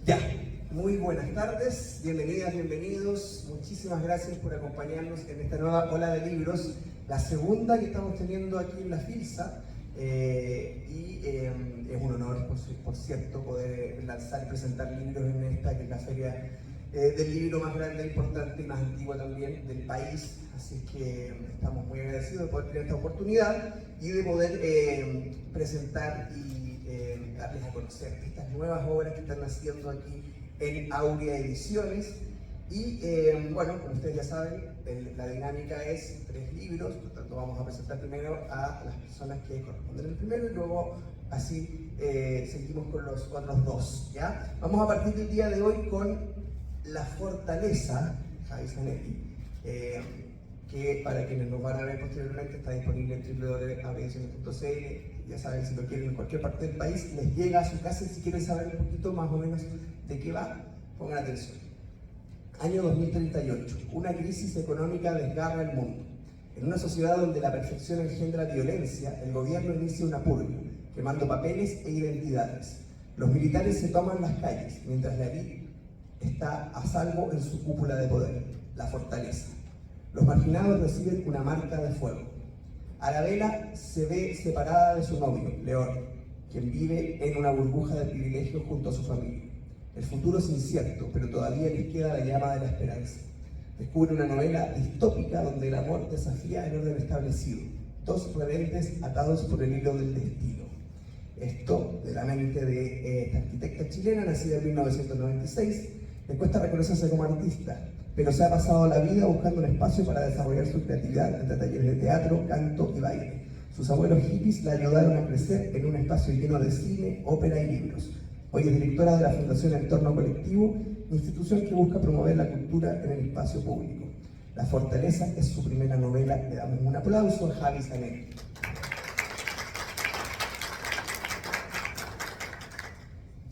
Ya, muy buenas tardes, bienvenidas, bienvenidos. Muchísimas gracias por acompañarnos en esta nueva ola de libros, la segunda que estamos teniendo aquí en la FILSA. Es un honor, por cierto, poder lanzar y presentar libros en esta, que es la feria del libro más grande, importante y más antigua también del país. Así que estamos muy agradecidos de poder tener esta oportunidad y de poder presentar y darles a conocer estas nuevas obras que están naciendo aquí en Aurea Ediciones. Y bueno, como ustedes ya saben, la dinámica es 3 libros, por tanto vamos a presentar primero a las personas que corresponden el primero y luego así seguimos con los otros 2, ¿ya? Vamos a partir del día de hoy con La Fortaleza, Javi Zanetti, que para quienes nos van a ver posteriormente está disponible en www.aureaediciones.cl. Ya saben, si lo quieren en cualquier parte del país, les llega a su casa. Y si quieren saber un poquito más o menos de qué va, pongan atención. Año 2038. Una crisis económica desgarra el mundo. En una sociedad donde la perfección engendra violencia, el gobierno inicia una purga, quemando papeles e identidades. Los militares se toman las calles, mientras la élite está a salvo en su cúpula de poder, la fortaleza. Los marginados reciben una marca de fuego. Arabella se ve separada de su novio, León, quien vive en una burbuja de privilegio junto a su familia. El futuro es incierto, pero todavía les queda la llama de la esperanza. Descubre una novela distópica donde el amor desafía el orden establecido. 2 rebeldes atados por el hilo del destino. Esto de la mente de esta arquitecta chilena, nacida en 1996. Le cuesta reconocerse como artista, pero se ha pasado la vida buscando un espacio para desarrollar su creatividad entre talleres de teatro, canto y baile. Sus abuelos hippies la ayudaron a crecer en un espacio lleno de cine, ópera y libros. Hoy es directora de la Fundación Entorno Colectivo, institución que busca promover la cultura en el espacio público. La Fortaleza es su primera novela. Le damos un aplauso a Javi Zanetti.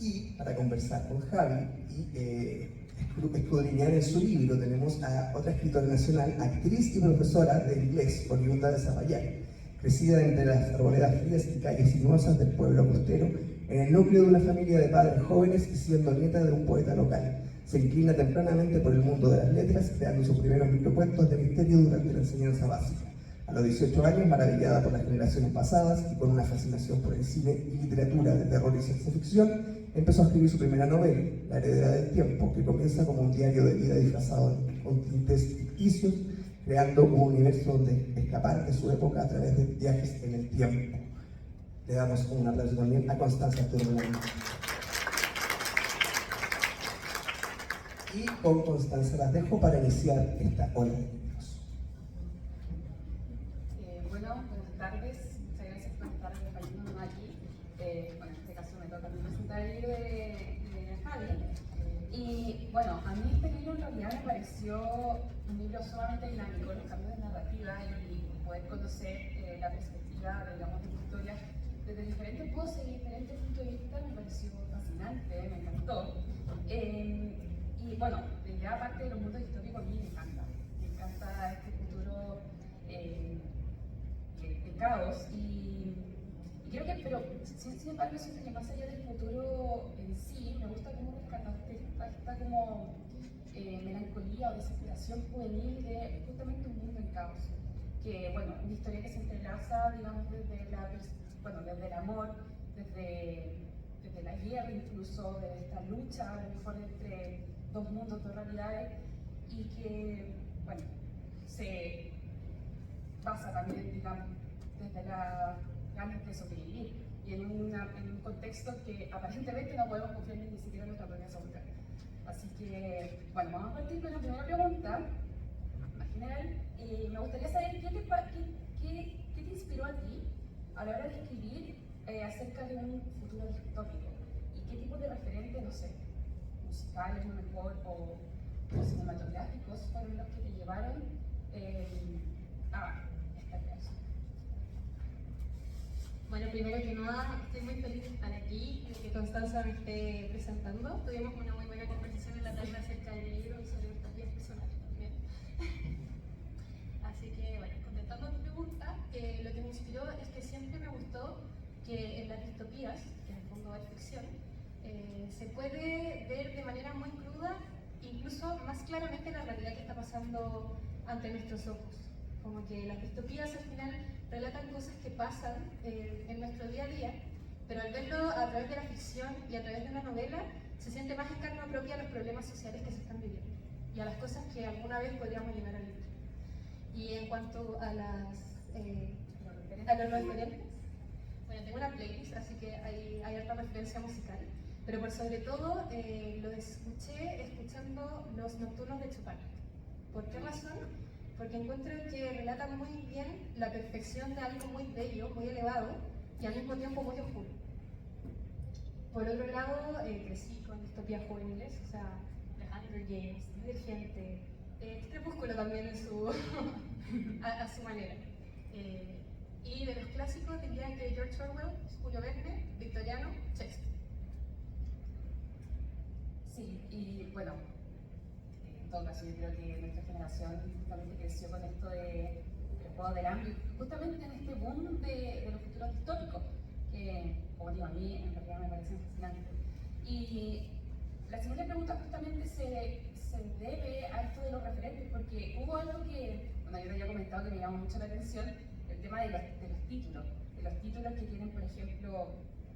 Y para conversar con Javi y escudriñar en su libro, tenemos a otra escritora nacional, actriz y profesora de inglés, oriunda de Zapallar, crecida entre las arboledas frías y calles sinuosas del pueblo costero, en el núcleo de una familia de padres jóvenes y siendo nieta de un poeta local. Se inclina tempranamente por el mundo de las letras, creando sus primeros microcuentos de misterio durante la enseñanza básica. A los 18 años, maravillada por las generaciones pasadas y con una fascinación por el cine y literatura de terror y ciencia ficción, empezó a escribir su primera novela, La Heredera del Tiempo, que comienza como un diario de vida disfrazado con tintes ficticios, creando un universo donde escapar de su época a través de viajes en el tiempo. Le damos un aplauso también a Constanza Turmelano. Y con Constanza las dejo para iniciar esta ola de libros. Buenas tardes, muchas gracias por estar acompañándonos aquí. Bueno, en este caso me toca a mí presentar el libro de Javi. Y bueno, a mí este libro en realidad me pareció un libro sumamente dinámico, los cambios de narrativa y poder conocer la perspectiva, digamos, de la historia desde diferentes voces y diferentes puntos de vista me pareció fascinante, me encantó. Y bueno, ya aparte de los mundos históricos, a mí me encanta este futuro de caos y creo que, pero sin embargo, siento que más allá del futuro en sí, me gusta cómo rescataste esta como melancolía o desesperación juvenil de justamente un mundo en caos. Que, bueno, una historia que se entrelaza, digamos, desde el amor, desde la guerra, incluso de esta lucha, a lo mejor entre 2 mundos, 2 realidades, y que, bueno, se basa también, digamos, desde la ganas de sobrevivir y en un contexto que aparentemente no podemos confiar ni siquiera en nuestra propia seguridad. Así que, bueno, vamos a partir con la primera pregunta, más general. Me gustaría saber qué te inspiró a ti a la hora de escribir acerca de un futuro distópico y qué tipo de referentes, no sé, musicales a lo mejor o cinematográficos fueron los que te llevaron a esta creación. Bueno, primero que nada, estoy muy feliz de estar aquí y que Constanza me esté presentando. Tuvimos una muy buena conversación en la tarde acerca del libro y sobre nuestras vidas personales también. Así que, bueno, contestando a tu pregunta, lo que me inspiró es que siempre me gustó que en las distopías, que en el fondo es ficción, se puede ver de manera muy cruda, incluso más claramente la realidad que está pasando ante nuestros ojos. Como que las distopías al final relatan cosas que pasan en nuestro día a día, pero al verlo a través de la ficción y a través de una novela, se siente más en carne propia los problemas sociales que se están viviendo y a las cosas que alguna vez podríamos llegar a vivir. Y en cuanto a los referentes, bueno, tengo una playlist, así que hay harta referencia musical, pero por sobre todo lo escuché escuchando Los Nocturnos de Chopin. ¿Por qué razón? Porque encuentro que relatan muy bien la perfección de algo muy bello, muy elevado y al mismo tiempo muy oscuro. Por otro lado, crecí con distopías juveniles, o sea, The Hunger Games, Divergente, Crepúsculo también en su, a su manera. Y de los clásicos diría que George Orwell, Julio Verne, Victoriano, Shakespeare. Sí, y bueno, en todo caso yo creo que nuestra generación justamente creció con esto de los juegos del hambre, justamente en este boom de los futuros distópicos, que, como digo, a mí en realidad me parecen fascinantes. Y la segunda pregunta justamente se debe a esto de los referentes, porque hubo algo que, bueno, yo te había comentado que me llamó mucho la atención, el tema de los títulos que tienen, por ejemplo,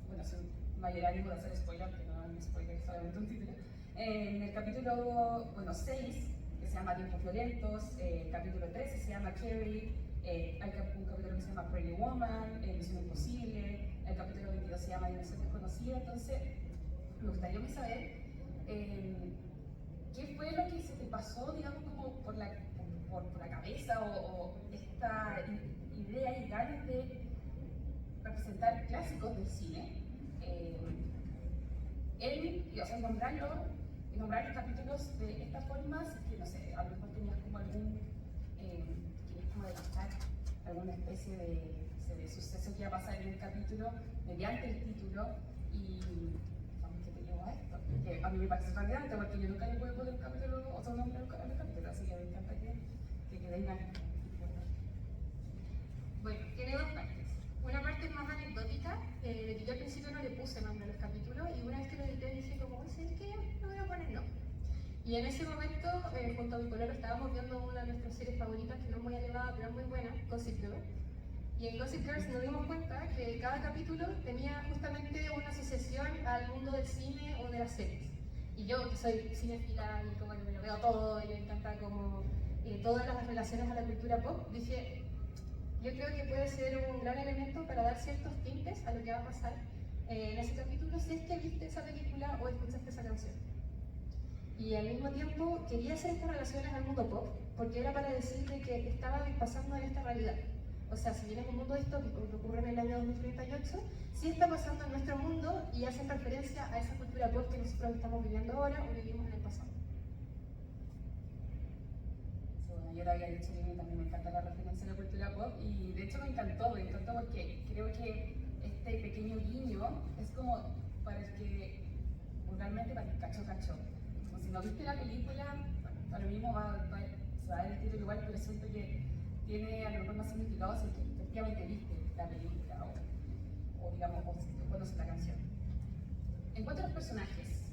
bueno, sin mayor ánimo de hacer spoiler, que no es un spoiler, solamente un título. En el capítulo 6, que se llama Tiempos Violentos, el capítulo 13 se llama Carrie, hay un capítulo que se llama Pretty Woman, Misión Imposible, el capítulo 22 se llama Dimensión Desconocida. Entonces, me gustaría saber qué fue lo que se te pasó, digamos, como por la cabeza o esta idea y ganas de representar clásicos del cine. O sea, nombrar los capítulos de esta forma, que no sé, a lo mejor tenías como querías como adelantar alguna especie de suceso que iba a pasar en el capítulo mediante el título y vamos, ¿qué te llevó a esto? Que a mí me parece fascinante porque yo nunca le puedo poner un capítulo, otro nombre a los capítulos, así que me encanta que vengan. Bueno, tiene dos partes. Una parte es más anecdótica, de que yo al principio no le puse nombre a los capítulos y una vez que lo edité dije como, ¿sabes qué? No voy a poner nombre. Y en ese momento, junto a mi pololo, estábamos viendo una de nuestras series favoritas, que no es muy elevada, pero es muy buena, Gossip Girl. Y en Gossip Girl nos dimos cuenta que cada capítulo tenía justamente una asociación al mundo del cine o de las series. Y yo, que soy cinéfila y como que me lo veo todo y me encanta como todas las relaciones a la cultura pop, dije, yo creo que puede ser un gran elemento para dar ciertos tintes a lo que va a pasar en ese capítulo si es que viste esa película o escuchaste esa canción. Y al mismo tiempo quería hacer estas relaciones al mundo pop porque era para decirle que estaba pasando en esta realidad. O sea, si bien es un mundo distópico que ocurre en el año 2038, sí está pasando en nuestro mundo y hacen referencia a esa cultura pop que nosotros estamos viviendo ahora o vivimos en el pasado. Sí, bueno, yo te había dicho que a mí también me encanta la referencia a la cultura pop y de hecho me encantó porque creo que este pequeño guiño es como para el que, vulgarmente, para el cacho. Como si no viste la película, bueno, a lo mismo se va a ver el título igual, pero siento que tiene a lo mejor más significado si es que efectivamente viste la película o digamos, o si te conoces la canción. En cuanto a los personajes,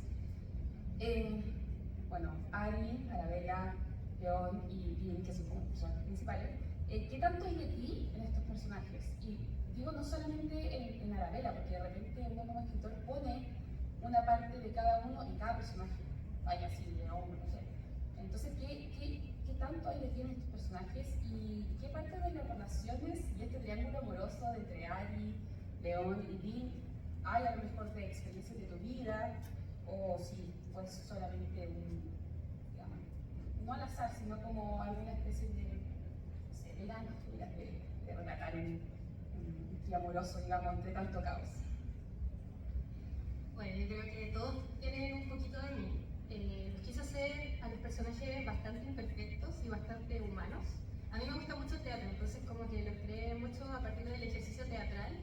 bueno, Ari, Arabella, León y Dean, que son como los personajes principales, ¿qué tanto hay de ti en estos personajes? Y digo no solamente en Arabella, porque de repente uno como escritor pone una parte de cada uno en cada personaje, vaya así, León, no sé. Entonces, ¿qué tanto hay de ti en estos personajes y qué parte de las relaciones y este triángulo amoroso entre Ari, León y Dean hay a lo mejor de experiencias de tu vida o si fue solamente digamos, no al azar, sino como alguna especie de, no sé, de ganas tuyas de relatar un triamoroso, digamos, entre tanto caos? Bueno, yo creo que todos tienen un poquito de mí. Quise hacer a los personajes bastante imperfectos y bastante humanos. A mí me gusta mucho el teatro, entonces como que lo creé mucho a partir del ejercicio teatral,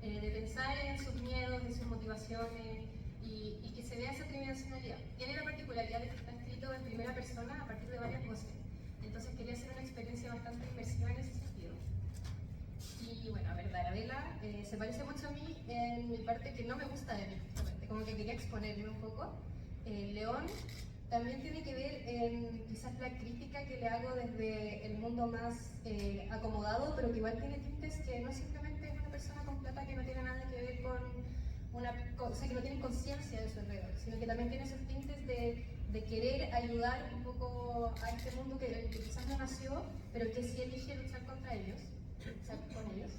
de pensar en sus miedos, en sus motivaciones y que se vea esa tridimensionalidad. Tiene la particularidad de que está escrito en primera persona a partir de varias voces, entonces quería hacer una experiencia bastante inmersiva en ese sentido. Y bueno, a ver, Arabella se parece mucho a mí en mi parte que no me gusta de mí, justamente, como que quería exponerme un poco. León también tiene que ver en quizás la crítica que le hago desde el mundo más acomodado, pero que igual tiene tintes que no simplemente es una persona con plata que no tiene nada que ver con o sea, que no tiene conciencia de su alrededor, sino que también tiene esos tintes de querer ayudar un poco a este mundo que quizás no nació, pero que sí elige luchar contra ellos, luchar con ellos.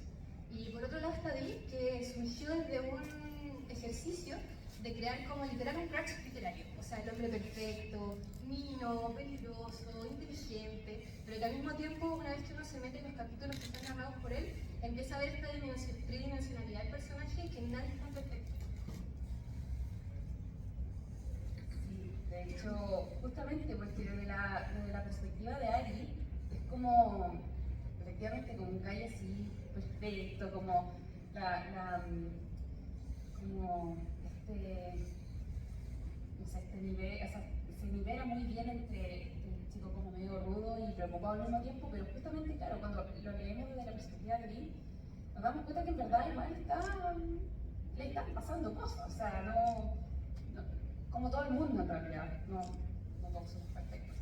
Y por otro lado está David, que surgió desde un ejercicio de crear como literal un crack literario, o sea, el hombre perfecto, mino, peligroso, inteligente, pero que al mismo tiempo, una vez que uno se mete en los capítulos que están narrados por él, empieza a ver esta tridimensionalidad del personaje y que nadie es tan perfecto. Sí, de hecho, justamente porque desde la perspectiva de Ari, es como, efectivamente, como un calle así, perfecto, como como no sé, este nivel, o sea, se nivela muy bien entre el chico como medio rudo y preocupado al mismo tiempo, pero justamente, claro, cuando lo leemos desde la perspectiva de Bill, nos damos cuenta que en verdad igual le están pasando cosas, o sea, como todo el mundo en realidad, no todos somos perfectos.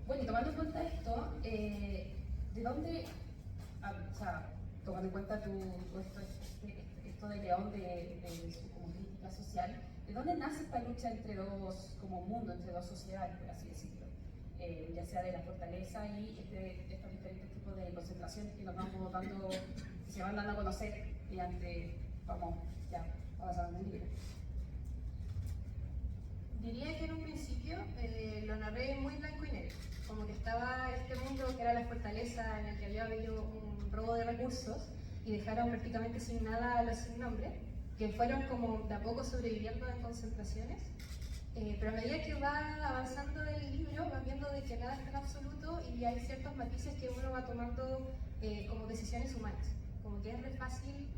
Bueno, y tomando en cuenta esto, ¿de dónde, o sea, tomando en cuenta esto de León, de su como crítica social, ¿de dónde nace esta lucha entre dos, como mundo, entre dos sociedades, por así decirlo? Ya sea de la fortaleza y estos diferentes tipos de concentraciones que nos vamos dando, que se van dando a conocer mediante, vamos avanzando en el libro. Diría que en un principio lo narré muy blanco y negro, como que estaba este mundo que era la fortaleza en el que había habido un robo de recursos y dejaron prácticamente sin nada a los sin nombre, que fueron como de a poco sobreviviendo en concentraciones, pero a medida que va avanzando el libro vas viendo de que nada es tan absoluto y hay ciertos matices que uno va tomando como decisiones humanas, como que es re fácil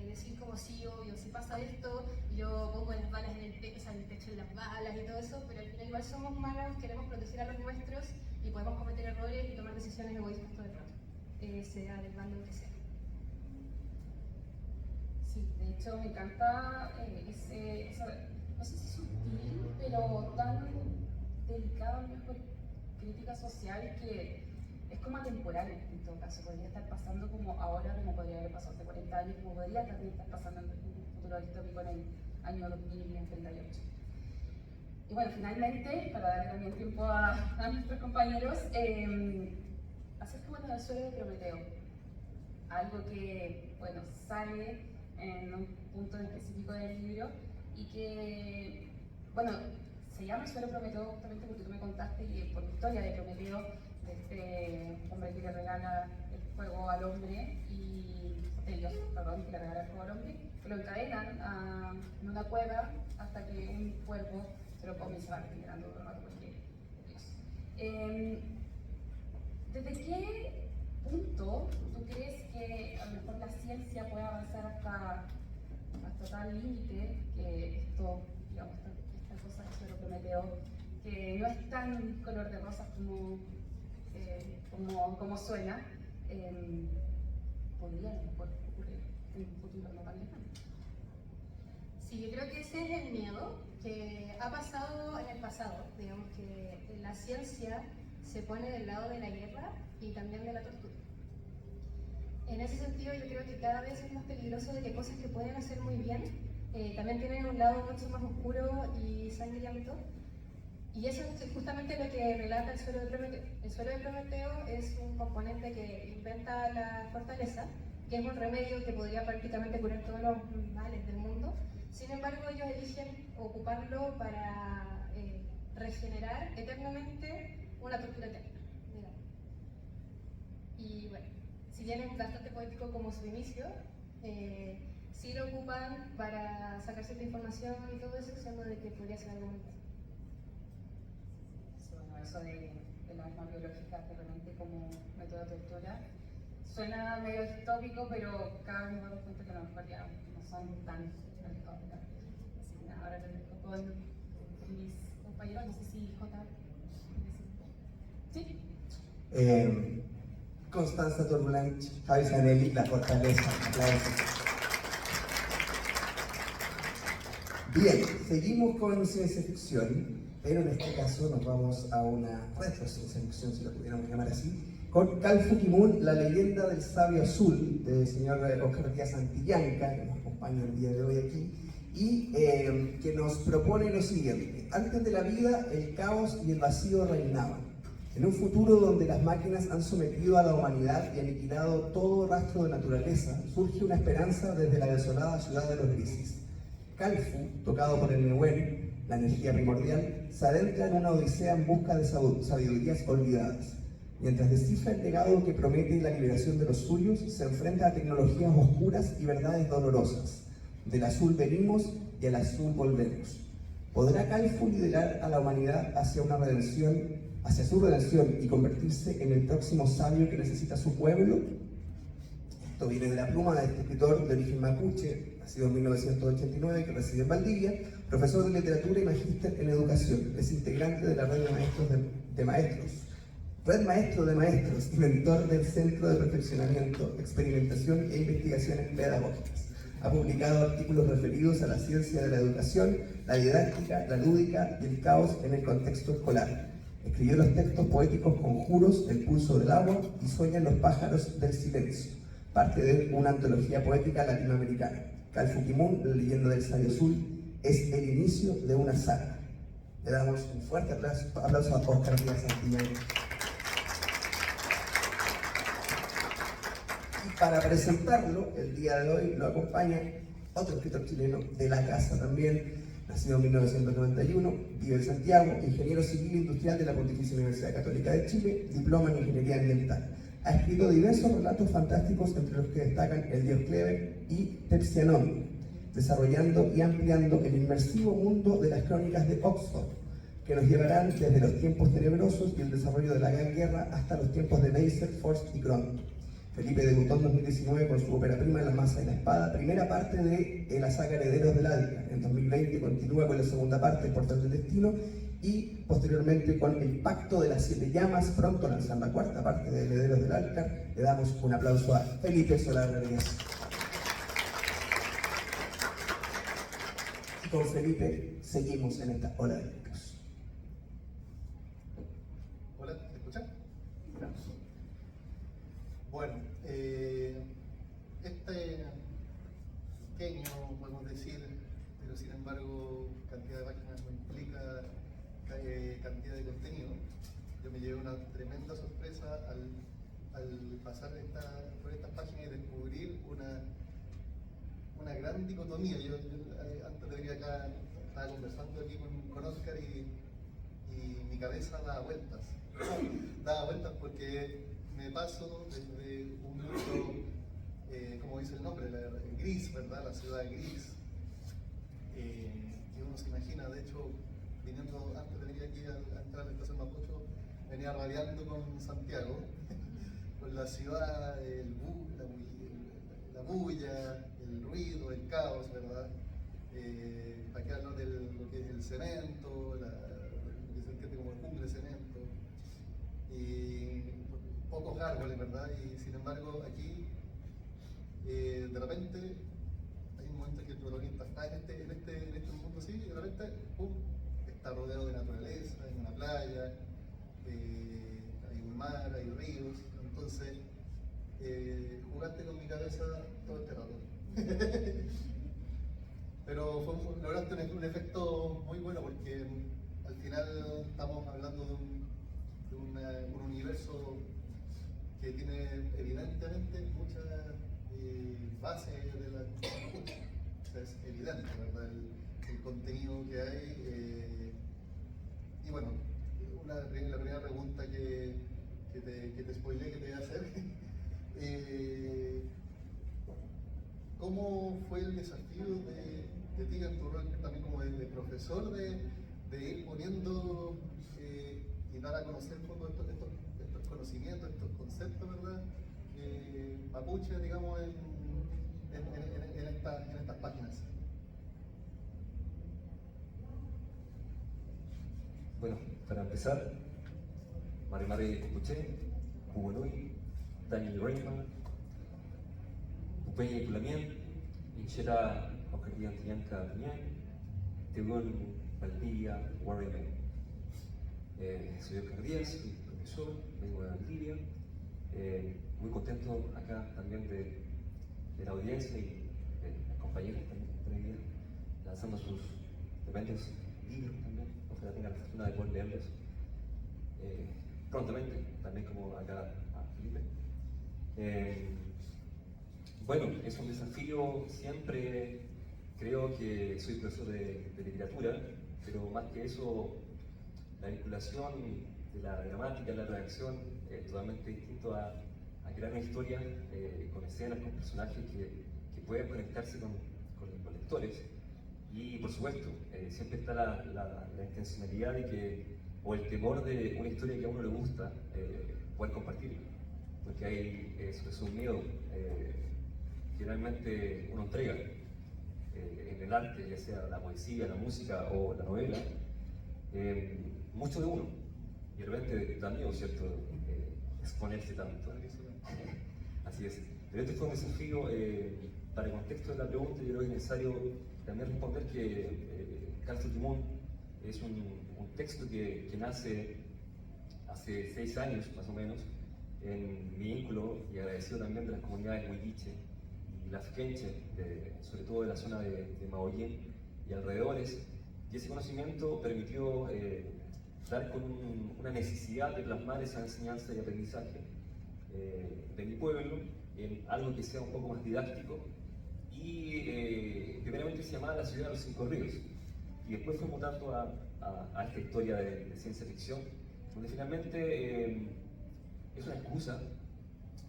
decir como sí, obvio, si pasa esto, yo pongo las balas en el techo, o sea, en el techo en las balas y todo eso, pero al final igual somos humanos, queremos proteger a los nuestros y podemos cometer errores y tomar decisiones egoístas todo el rato, sea del bando que sea. Sí, de hecho me encanta no sé si sutil, pero tan delicada a lo mejor crítica social que es como atemporal en todo caso, podría estar pasando como ahora, como podría haber pasado hace 40 años, como podría también estar pasando en un futuro distópico en el año 2038. Y bueno, finalmente, para darle también tiempo a nuestros compañeros, acerca del suelo de Prometeo, algo que, bueno, sale en un punto en específico del libro y que, bueno, se llama el suelo Prometeo justamente porque tú me contaste que por la historia de Prometeo, de este hombre que le regala el fuego al hombre Dios, perdón, que le regala el fuego al hombre, que lo encadenan en una cueva hasta que un cuervo se lo come y se va regenerando todo el rato porque Dios. ¿Desde qué punto tú crees que a lo mejor la ciencia puede avanzar hasta tal límite que esto, digamos, esta cosa que se lo Prometeo, que no es tan color de rosas como suena, podría a lo mejor ocurrir en un futuro no tan lejano? Sí, yo creo que ese es el miedo que ha pasado en el pasado, digamos que la ciencia se pone del lado de la guerra y también de la tortura. En ese sentido yo creo que cada vez es más peligroso de que cosas que pueden hacer muy bien también tienen un lado mucho más oscuro y sangriento, y eso es justamente lo que relata el suelo de Prometeo. El suelo de Prometeo es un componente que inventa la fortaleza, que es un remedio que podría prácticamente curar todos los males del mundo. Sin embargo, ellos eligen ocuparlo para regenerar eternamente una tortura eterna, digamos. Y bueno, si bien es bastante poético como su inicio, sí lo ocupan para sacar cierta información y todo eso, siendo de que podría ser algo muy bueno. Bueno, eso de la arma biológica que realmente como método de tortura suena medio distópico, pero cada vez nos damos cuenta que a lo mejor ya no son tan alejados de la realidad. Así que nada, ahora les dejo con mis compañeros, no sé si J. ¿Sí? Constanza Torbulanch, Javi Zanelli, La Fortaleza. Aplausos. Bien, seguimos con ciencia ficción, pero en este caso nos vamos a una retro ciencia ficción, si lo pudiéramos llamar así, con Kalfu Kimun, la leyenda del sabio azul, del señor Oscar Díaz Antillanca, que nos acompaña el día de hoy aquí, y que nos propone lo siguiente: antes de la vida, el caos y el vacío reinaban. En un futuro donde las máquinas han sometido a la humanidad y aniquilado todo rastro de naturaleza, surge una esperanza desde la desolada ciudad de los grises. Kalfu, tocado por el Nehuen, la energía primordial, se adentra en una odisea en busca de sabidurías olvidadas. Mientras descifra el legado que promete la liberación de los suyos, se enfrenta a tecnologías oscuras y verdades dolorosas. Del azul venimos y al azul volvemos. ¿Podrá Kalfu liderar a la humanidad hacia su redención y convertirse en el próximo sabio que necesita su pueblo? Esto viene de la pluma de este escritor de origen mapuche, nacido en 1989, que reside en Valdivia, profesor de literatura y magíster en educación. Es integrante de la red maestro de maestros y mentor del Centro de Perfeccionamiento, Experimentación e Investigaciones Pedagógicas. Ha publicado artículos referidos a la ciencia de la educación, la didáctica, la lúdica y el caos en el contexto escolar. Escribió los textos poéticos Conjuros, El pulso del agua y Sueñan los pájaros del silencio, parte de una antología poética latinoamericana. Kalfu Kimun, la leyenda del sabio azul, es el inicio de una saga. Le damos un fuerte aplauso a Oscar Díaz Antillanca. Y para presentarlo, el día de hoy lo acompaña otro escritor chileno de la casa también, nacido en 1991, vive en Santiago, ingeniero civil e industrial de la Pontificia Universidad Católica de Chile, diploma en ingeniería ambiental. Ha escrito diversos relatos fantásticos, entre los que destacan El dios Kleber y Tercianón, desarrollando y ampliando el inmersivo mundo de las crónicas de Oxford, que nos llevarán desde los tiempos tenebrosos y el desarrollo de la Gran Guerra hasta los tiempos de Weiser, Forst y Cront. Felipe debutó en 2019 con su ópera prima La masa y la espada, primera parte de la saga Herederos del Ática. En 2020 continúa con la segunda parte, El portal del destino, y posteriormente con El pacto de las siete llamas, pronto lanzan la cuarta parte de Herederos del Alcar. Le damos un aplauso a Felipe Solar Rodríguez. Y con Felipe seguimos en esta ola de libros. Hola, ¿me escuchan? Bueno, este pequeño, podemos decir, pero sin embargo, cantidad de páginas no implica cantidad de contenido. Yo me llevé una tremenda sorpresa al pasar por estas páginas y descubrir una gran dicotomía. Yo antes de venir acá estaba conversando aquí con Oscar y mi cabeza daba vueltas. Daba vueltas porque me paso desde un mundo, como dice el nombre, el gris, ¿verdad? La ciudad gris, que uno se imagina. De hecho, viniendo antes de venir aquí a entrar a la estación Mapocho, venía radiando con Santiago, con la ciudad, la bulla, el ruido, el caos, ¿verdad? Para que hablar de lo que es el cemento, lo que se entiende como el cumple cemento, y pocos árboles, ¿verdad? Y sin embargo, aquí, de repente, hay un momento en que el protagonista está en este mundo así, y de repente, ¡pum!, está rodeado de naturaleza, hay una playa, hay un mar, hay ríos. Entonces, jugaste con mi cabeza todo este rato. Pero lograste un efecto muy bueno, porque al final estamos hablando de un universo que tiene evidentemente muchas bases de la cultura. O sea, es evidente, ¿verdad? El contenido que hay. Y bueno, la primera pregunta que te spoileé, que te voy a hacer. ¿Cómo fue el desafío de ti en tu rol también como de profesor, de ir poniendo y dar a conocer un poco estos conocimientos, estos conceptos, ¿verdad? Mapuche, digamos, en estas páginas? Bueno, para empezar, Mari Escuché, Hugonui, Daniel Rayman, Upeña y Pulamien, Inchera Oscar Díaz Antillanca Piñán, Tehuón, Valdivia, Warren. Soy Oscar Díaz, soy profesor, vengo de Valdivia. Muy contento acá también de la audiencia y de las compañeras también que están hoy día lanzando sus tremendos libros también. Ojalá tengan la fortuna de poder leerlos prontamente, también como acá a Felipe. Bueno, es un desafío siempre. Creo que soy profesor de literatura, pero más que eso, la vinculación de la gramática, la redacción, es totalmente distinto a crear una historia con escenas, con personajes que pueden conectarse con los lectores. Y por supuesto, siempre está la intencionalidad de que, o el temor de una historia que a uno le gusta, poder compartirla. Porque hay es un miedo que realmente uno entrega en el arte, ya sea la poesía, la música o la novela, mucho de uno. Y de repente da miedo, ¿cierto? Exponerse tanto. Así es. Pero este fue un desafío. Para el contexto de la pregunta, yo creo que es necesario también responder que Calcio Timón es un texto que nace hace 6 años más o menos, en mi vínculo y agradecido también de las comunidades huilliche y lafkenche, sobre todo de la zona de Maoyén y alrededores. Y ese conocimiento permitió dar con una necesidad de plasmar esa enseñanza y aprendizaje de mi pueblo en algo que sea un poco más didáctico. Y primeramente se llamaba La ciudad de los 5 ríos, y después fue mutando a esta historia de ciencia ficción, donde finalmente es una excusa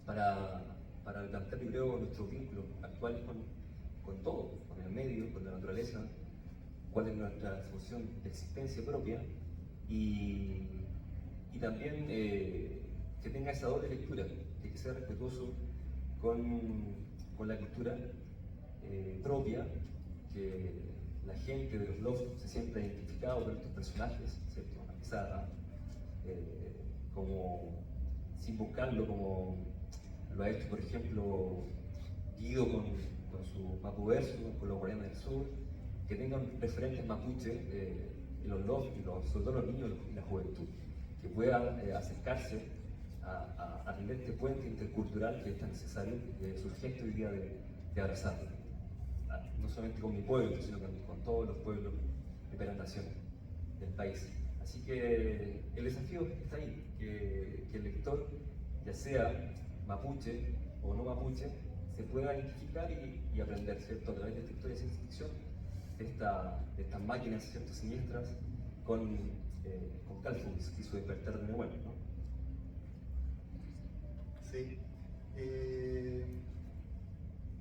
para plantear, yo creo, nuestros vínculos actuales con todo, con el medio, con la naturaleza, cuál es nuestra función de existencia propia, y también que tenga esa doble lectura, que sea respetuoso con la cultura propia, que la gente de los lofts se sienta identificado con estos personajes, ¿cierto? Quizá como sin buscarlo, como lo ha hecho, por ejemplo, Guido con su Mapu Verso, con los Guardianes del Sur, que tengan referentes mapuche en los lofts, sobre todo los niños y la juventud, que puedan acercarse a atender este puente intercultural que es tan necesario, que es urgente hoy día de abrazar, no solamente con mi pueblo, sino con todos los pueblos de primera nación del país. Así que el desafío está ahí, que el lector, ya sea mapuche o no mapuche, se pueda identificar y aprender, ¿cierto?, a través de esta historia de ciencia ficción, de estas máquinas, ¿cierto?, siniestras, con Calfus y su despertar de Nehuel, ¿no? Sí.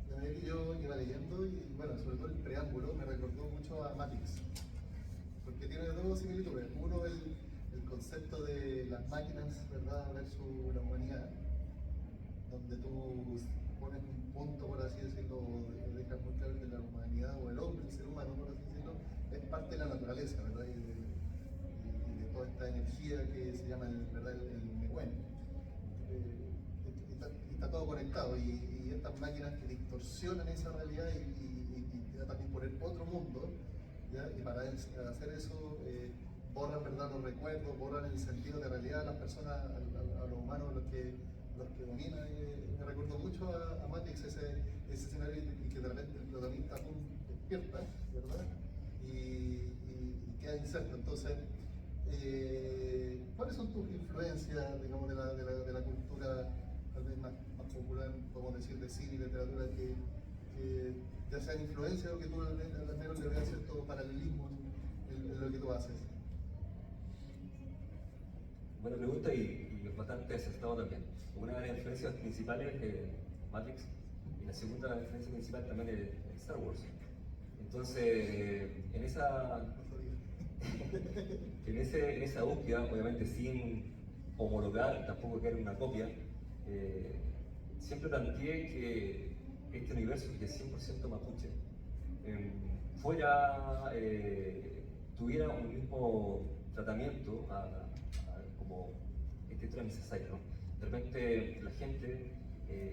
La verdad que yo iba leyendo y, bueno, sobre todo el preámbulo me recordó mucho a Matrix, porque tiene dos similitudes. Uno, el concepto de las máquinas, ¿verdad?, versus la humanidad, donde tú pones un punto, por así decirlo, dejas muy claro que la humanidad o el hombre, el ser humano, por así decirlo, es parte de la naturaleza, ¿verdad? Y de toda esta energía que se llama ¿verdad?, el Nehuen. Está todo conectado, y estas máquinas que distorsionan esa realidad y también poner otro mundo, ¿ya? Y para hacer eso borran, ¿verdad?, los recuerdos, borran el sentido de realidad de las personas, a los humanos, los que dominan. Me recuerdo mucho a Matrix, ese escenario, y que de repente el protagonista despierta, ¿verdad? Y queda inserto. Entonces, ¿cuáles son tus influencias, digamos, de la cultura tal vez más popular, podemos decir, de cine y literatura, que ya sean influencia o que tú al menos le veas cierto paralelismo en lo que tú haces? Buena pregunta y bastante acertado también. Una de las influencias principales es Matrix, y la segunda influencia principal también es Star Wars. Entonces, en esa búsqueda, obviamente sin homologar, tampoco que era una copia, siempre planteé que este universo, que es 100% mapuche, tuviera un mismo tratamiento como este tren necesario, ¿no? De repente la gente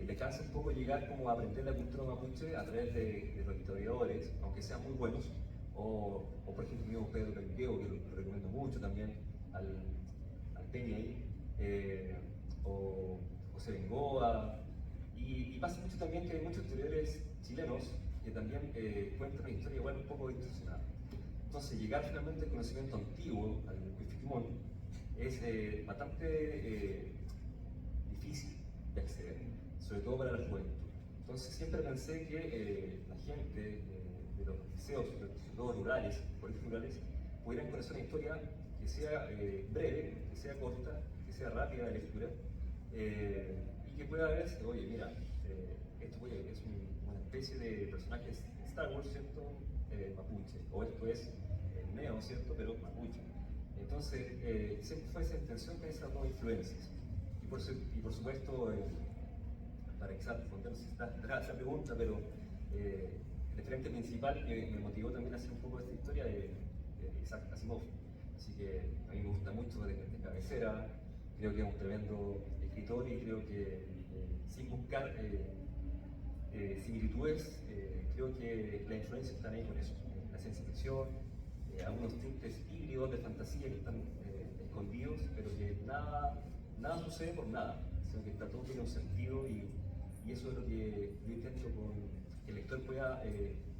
le cansa un poco llegar como a aprender la cultura mapuche a través de los historiadores, aunque sean muy buenos, o por ejemplo, mismo Pedro Cañuqueo, que lo recomiendo mucho también, al Peña ahí, o José Bengoa, y pasa mucho también que hay muchos historiadores chilenos que también cuentan una historia igual un poco distorsionada. Entonces, llegar finalmente al conocimiento antiguo, al Huayquisimón, es bastante difícil de acceder, sobre todo para la juventud. Entonces, siempre pensé que la gente de los liceos, sobre todo rurales, colegios rurales, pudieran conocer una historia que sea breve, que sea corta, que sea rápida de lectura, y que pueda verse, oye, mira, esto es una especie de personaje de Star Wars, ¿cierto? Mapuche, o esto es Neo, ¿cierto? Pero mapuche. Entonces, siempre fue esa intención con esas dos influencias. Y por supuesto, para quizás responder esa pregunta, pero el referente principal que me motivó también a hacer un poco de esta historia es Isaac Asimov. Así que a mí me gusta mucho de cabecera, creo que es un tremendo escritor y creo que sin buscar similitudes, creo que la influencia está ahí con eso, la ciencia ficción, algunos tintes híbridos de fantasía que están escondidos, pero que nada sucede por nada, sino que está todo tiene un sentido y eso es lo que yo intento con que el lector pueda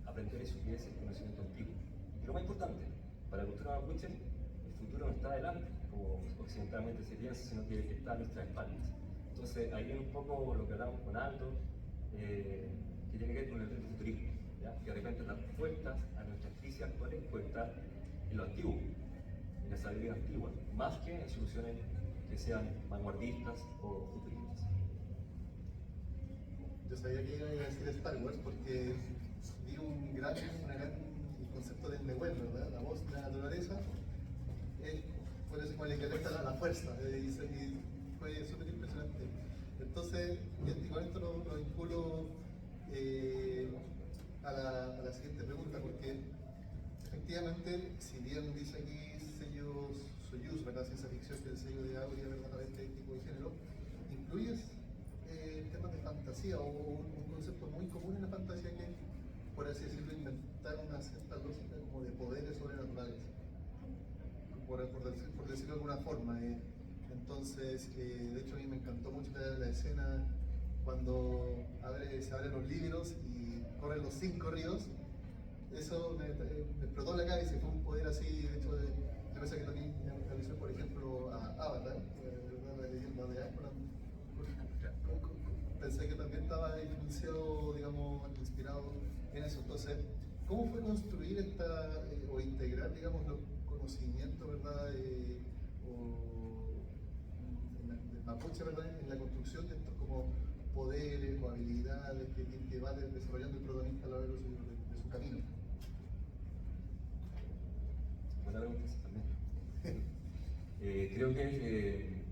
aprender eso que es el conocimiento antiguo. Y lo más importante, para la cultura mapuche, el futuro no está adelante, como occidentalmente se piensa, sino que está a nuestras espaldas. Entonces ahí viene un poco lo que hablamos con Aldo, que tiene que ver con el retrofuturismo, ¿ya? Que de repente las respuestas a nuestras crisis actuales pueden estar en lo antiguo, en la sabiduría antigua, más que en soluciones que sean vanguardistas o futuristas. Yo sabía que iba a decir Star Wars porque vi un gran concepto del Nehuen, ¿verdad? La voz de la naturaleza. Por eso como le equivalente a la fuerza, y fue súper impresionante. Entonces, y con esto lo vinculo a la siguiente pregunta, porque efectivamente, si bien dice aquí sellos Soyuz, ¿verdad? Ciencia ficción, que es el sello de Aurea, verdaderamente tipo de género, incluyes temas de fantasía o un concepto muy común en la fantasía que, por así decirlo, inventar una cierta lógica como de poderes sobrenaturales, por decirlo de alguna forma. Entonces, de hecho, a mí me encantó mucho la escena cuando se abren los libros y corren los 5 ríos. Eso me explotó la cabeza y fue un poder así. De hecho, yo pensé que también realizó, por ejemplo, a Avatar, la leyenda de Aang. Pensé que también estaba influenciado, digamos, inspirado en eso. Entonces, ¿cómo fue construir o integrar, digamos, los conocimientos, ¿verdad? Del mapuche, ¿verdad? En la construcción de estos como poderes o habilidades que va desarrollando el protagonista a lo largo de su camino. Buena pregunta también. Creo que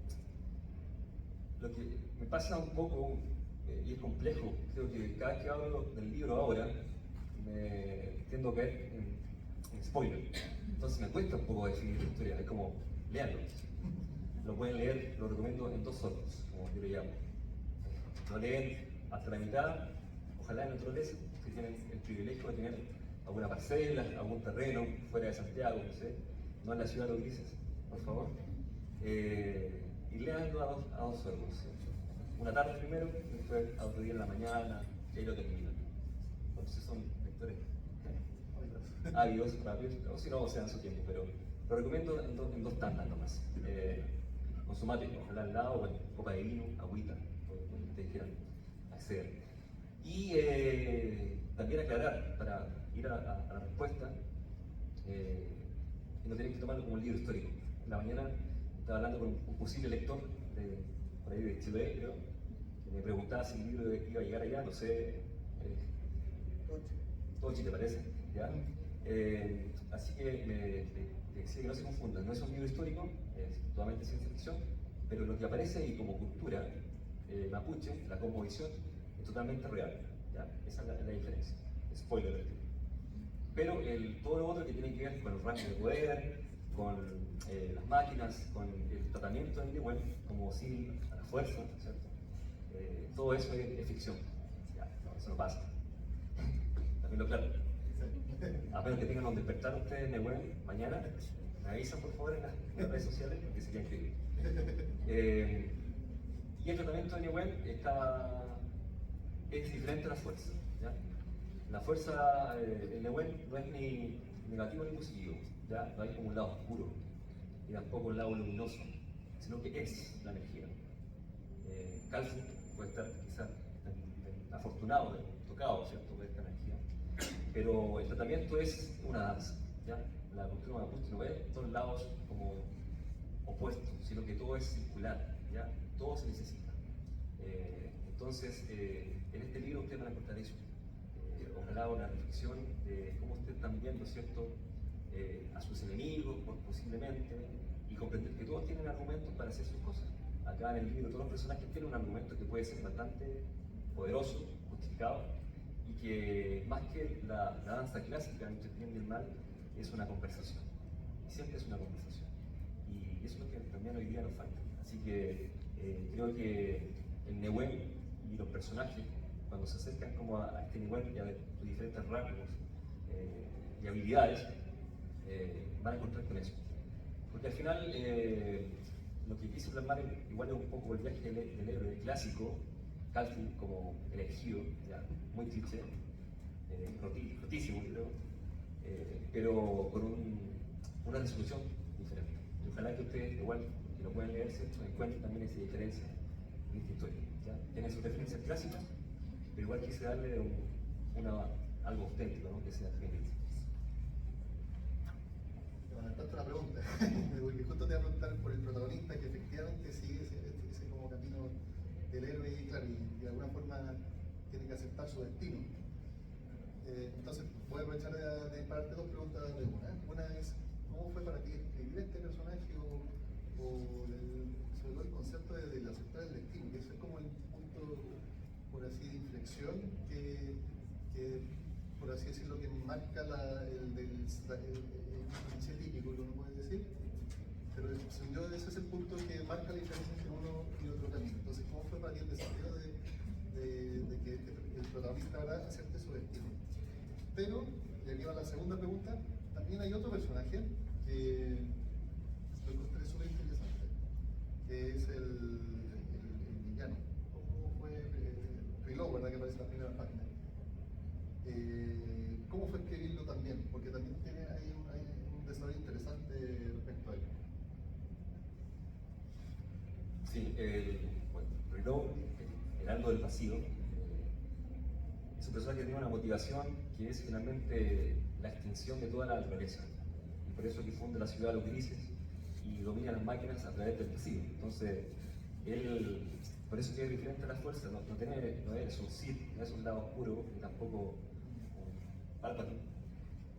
lo que me pasa un poco, y es complejo, creo que cada vez que hablo del libro ahora, me tiendo a caer en spoiler. Entonces me cuesta un poco definir la historia, es como, léanlo. Lo pueden leer, lo recomiendo en 2 solos, como yo le llamo. Lo leen hasta la mitad, ojalá en naturaleza, si tienen el privilegio de tener alguna parcela, algún terreno fuera de Santiago, no sé, no en la ciudad de los grises, por favor. Y leanlo a dos solos. Una tarde primero, y después a otro día en la mañana, y ahí lo terminan. Entonces son lectores ávidos, rápidos, o si no, sean su tiempo, pero lo recomiendo en 2 tandas nomás. Con su mate, ojalá al lado, bueno, copa de vino, agüita, lo que ustedes quieran acceder. Y también aclarar, para ir a la respuesta, que no tienen que tomarlo como un libro histórico. En la mañana estaba hablando con un posible lector por ahí de Chile, creo, que me preguntaba si el libro iba a llegar allá, no sé. Todo Chile parece, ¿ya? Así que le decía que no se confundan, no es un libro histórico, es totalmente ciencia ficción, pero lo que aparece ahí como cultura mapuche, la cosmovisión, es totalmente real, ¿ya? Esa es la diferencia. Spoiler del libro. Pero todo lo otro que tiene que ver con el rango de poder, con las máquinas, con el tratamiento del bueno, como civil a la fuerza, ¿cierto? Todo eso es ficción. Ya, no, eso no pasa. También lo claro. A menos que tengan un despertar ustedes en Nehuen mañana, me avisan por favor en las redes sociales porque sería increíble. Y el tratamiento de Nehuen es diferente a la fuerza. ¿Ya? La fuerza en Nehuen no es ni negativo ni positivo, ¿ya? No hay como un lado oscuro y tampoco un lado luminoso, sino que es la energía. Calcio puede estar quizás afortunado, tocado, ¿cierto?, por esta energía, pero el tratamiento es una danza, ¿ya? La cultura mapuche no es dos lados como opuestos, sino que todo es circular, ¿ya? Todo se necesita. Entonces, en este libro ustedes van a encontrar eso. Ojalá una reflexión de cómo ustedes están viendo, ¿cierto?, a sus enemigos, posiblemente, y comprender que todos tienen argumentos para hacer sus cosas. Acá en el libro todos los personajes tienen un argumento que puede ser bastante poderoso, justificado, y que más que la danza clásica entre el bien y el mal, es una conversación. Y siempre es una conversación. Y eso es lo que también hoy día nos falta. Así que creo que el Nehuen y los personajes, cuando se acercan como a este nivel ya de sus diferentes rasgos y habilidades, van a encontrar con eso. Porque al final lo que quise plasmar igual es un poco el viaje del héroe clásico, Calvin como elegido, ya, muy cliché, rotísimo creo, pero con una resolución diferente. Y ojalá que ustedes igual, que lo pueden leer, ¿cierto?, encuentren también esa diferencia en esta historia. ¿Ya? Tiene sus referencias clásicas, pero igual quise darle algo auténtico, ¿no?, que sea genial. Me falta una pregunta, porque justo te iba a preguntar por el protagonista que efectivamente sigue ese como camino del héroe y, claro, y de alguna forma tiene que aceptar su destino. Entonces voy a aprovechar de pararte dos preguntas de una. Una es, ¿cómo fue para ti escribir este personaje sobre todo el concepto del aceptar el destino? Que eso es como el punto, por así, de inflexión que por así decirlo, que marca el cliché típico, que uno puede decir, pero según yo ese es el punto que marca la diferencia entre uno y otro camino. Entonces, ¿cómo fue para ti el desafío de que el protagonista ahora acepte su destino? Pero, y aquí va la segunda pregunta, también hay otro personaje que lo encontré súper interesante, que es el villano. ¿Cómo fue Riló, verdad, que aparece en la primera página? ¿Cómo fue escribirlo también? Porque también tiene ahí un desarrollo interesante respecto a él. Sí, bueno, Riló, el algo del vacío, es un personaje que tiene una motivación que es finalmente la extinción de toda la naturaleza. Y por eso que funda la ciudad de los grises y domina las máquinas a través del vacío. Entonces, él, por eso que es diferente a la fuerza, no es un Sith, no es un lado oscuro, ni tampoco un Palpatine,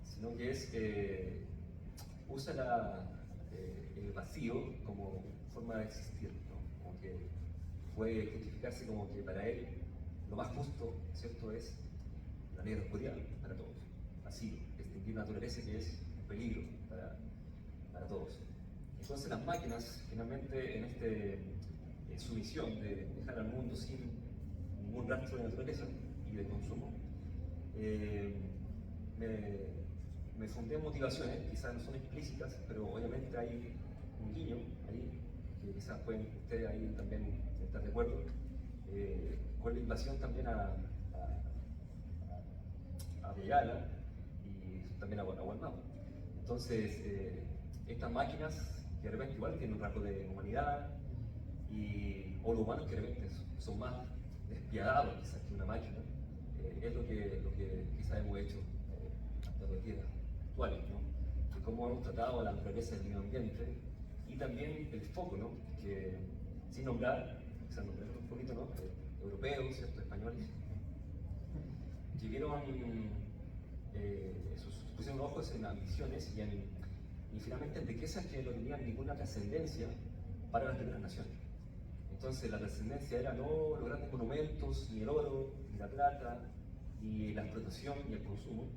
sino que usa el vacío como forma de existir, ¿no? Como que puede justificarse como que para él lo más justo, ¿cierto?, es la negra oscuridad para todos, vacío, extinguir naturaleza que es un peligro para todos. Entonces las máquinas, finalmente, en su misión de dejar al mundo sin ningún rastro de naturaleza y de consumo, me fundé en motivaciones, quizás no son explícitas, pero obviamente hay un guiño ahí, que quizás pueden ustedes ahí también estar de acuerdo, con la invasión también a Bengala y también a Gualmapu. Entonces, estas máquinas que de repente igual tienen un rasgo de humanidad, o los humanos que de repente son más despiadados quizás que una máquina, es lo que quizás hemos hecho hasta los días actuales, ¿no? De cómo hemos tratado a la naturaleza del medio ambiente y también el foco, ¿no?, que sin nombrar, quizás nombrar un poquito, ¿no?, europeos, ¿cierto?, españoles, que vieron pusieron ojos en ambiciones y finalmente en riquezas que no tenían ninguna trascendencia para las primeras naciones. Entonces la trascendencia era no los grandes monumentos, ni el oro, ni la plata, ni la explotación, ni el consumo,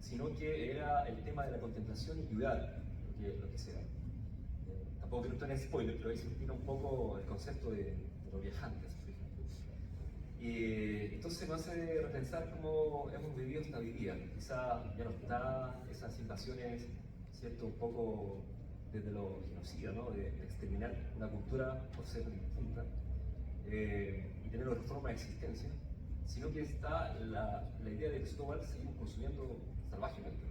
sino que era el tema de la contemplación y cuidar lo que sea. Tampoco quiero tener spoiler, pero ahí se explica un poco el concepto de los viajantes, por ejemplo. entonces me hace repensar cómo hemos vivido esta vida. Quizá ya no está esas invasiones, ¿cierto? Un poco desde lo genocida, ¿no? De exterminar una cultura por ser distinta y tener otra forma de existencia, sino que está la idea de que nosotros igual seguimos consumiendo salvajemente.